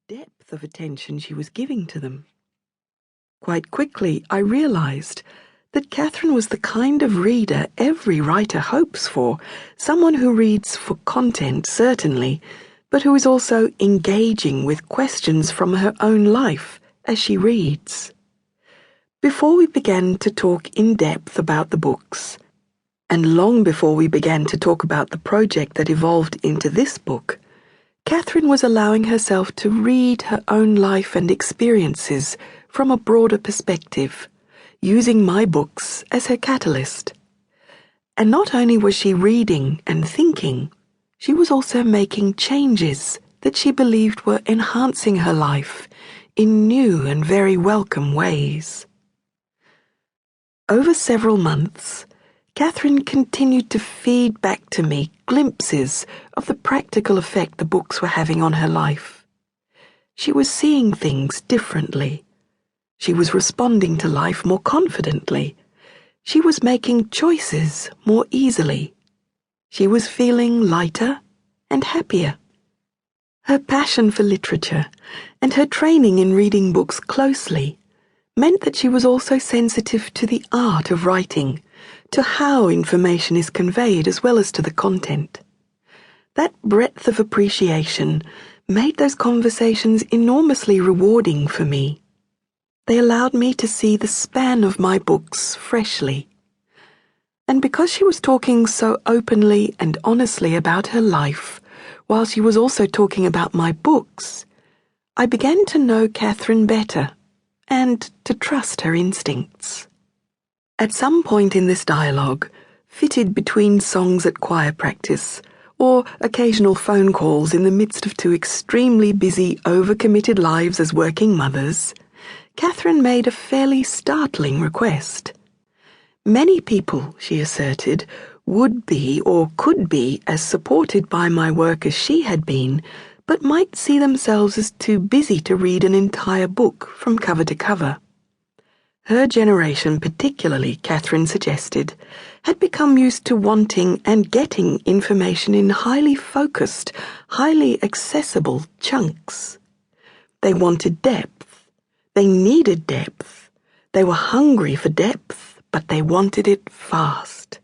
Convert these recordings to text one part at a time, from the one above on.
the depth of attention she was giving to them. Quite quickly, I realized that Catherine was the kind of reader every writer hopes for, someone who reads for content, certainly, but who is also engaging with questions from her own life as she reads. Before we began to talk in depth about the books, and long before we began to talk about the project that evolved into this book, Catherine was allowing herself to read her own life and experiences from a broader perspective, using my books as her catalyst. And not only was she reading and thinking, she was also making changes that she believed were enhancing her life in new and very welcome ways. Over several months, Catherine continued to feed back to me glimpses of the practical effect the books were having on her life. She was seeing things differently. She was responding to life more confidently. She was making choices more easily. She was feeling lighter and happier. Her passion for literature and her training in reading books closely meant that she was also sensitive to the art of writing, to how information is conveyed as well as to the content. That breadth of appreciation made those conversations enormously rewarding for me. They allowed me to see the span of my books freshly. And because she was talking so openly and honestly about her life, while she was also talking about my books, I began to know Catherine better and to trust her instincts. At some point in this dialogue, fitted between songs at choir practice, or occasional phone calls in the midst of two extremely busy, overcommitted lives as working mothers, Catherine made a fairly startling request. Many people, she asserted, would be or could be as supported by my work as she had been, but might see themselves as too busy to read an entire book from cover to cover. Her generation particularly, Catherine suggested, had become used to wanting and getting information in highly focused, highly accessible chunks. They wanted depth. They needed depth. They were hungry for depth, but they wanted it fast.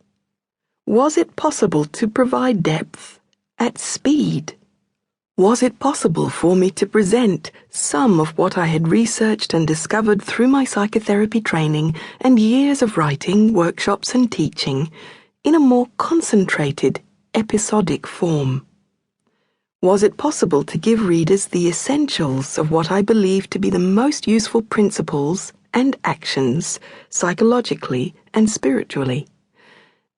Was it possible to provide depth at speed? Was it possible for me to present some of what I had researched and discovered through my psychotherapy training and years of writing, workshops and teaching in a more concentrated, episodic form? Was it possible to give readers the essentials of what I believe to be the most useful principles and actions psychologically and spiritually?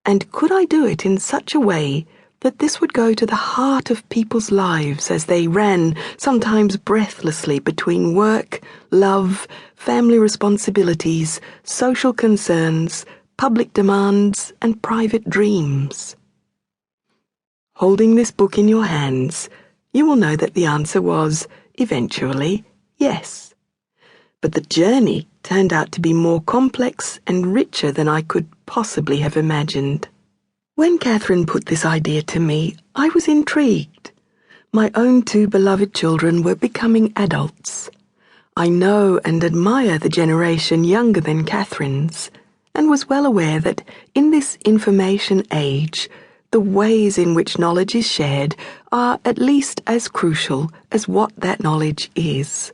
And could I do it in such a way that this would go to the heart of people's lives as they ran, sometimes breathlessly, between work, love, family responsibilities, social concerns, public demands, and private dreams? Holding this book in your hands, you will know that the answer was, eventually, yes. But the journey turned out to be more complex and richer than I could possibly have imagined. When Catherine put this idea to me, I was intrigued. My own two beloved children were becoming adults. I know and admire the generation younger than Catherine's, and was well aware that in this information age, the ways in which knowledge is shared are at least as crucial as what that knowledge is.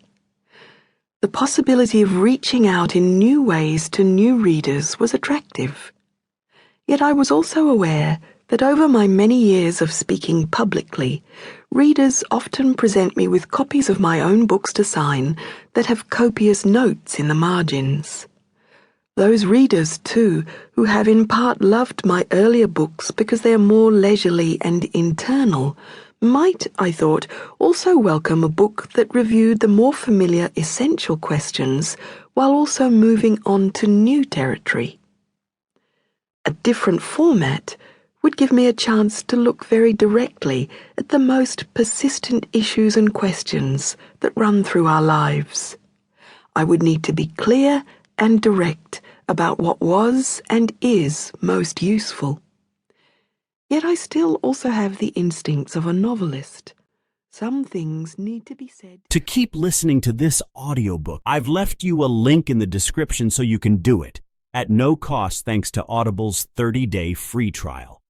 The possibility of reaching out in new ways to new readers was attractive. Yet I was also aware that over my many years of speaking publicly, readers often present me with copies of my own books to sign that have copious notes in the margins. Those readers, too, who have in part loved my earlier books because they are more leisurely and internal, might, I thought, also welcome a book that reviewed the more familiar essential questions while also moving on to new territory. A different format would give me a chance to look very directly at the most persistent issues and questions that run through our lives. I would need to be clear and direct about what was and is most useful. Yet I still also have the instincts of a novelist, Some things need to be said. To keep listening to this audiobook, I've left you a link in the description so you can do it, at no cost thanks to Audible's 30-day free trial.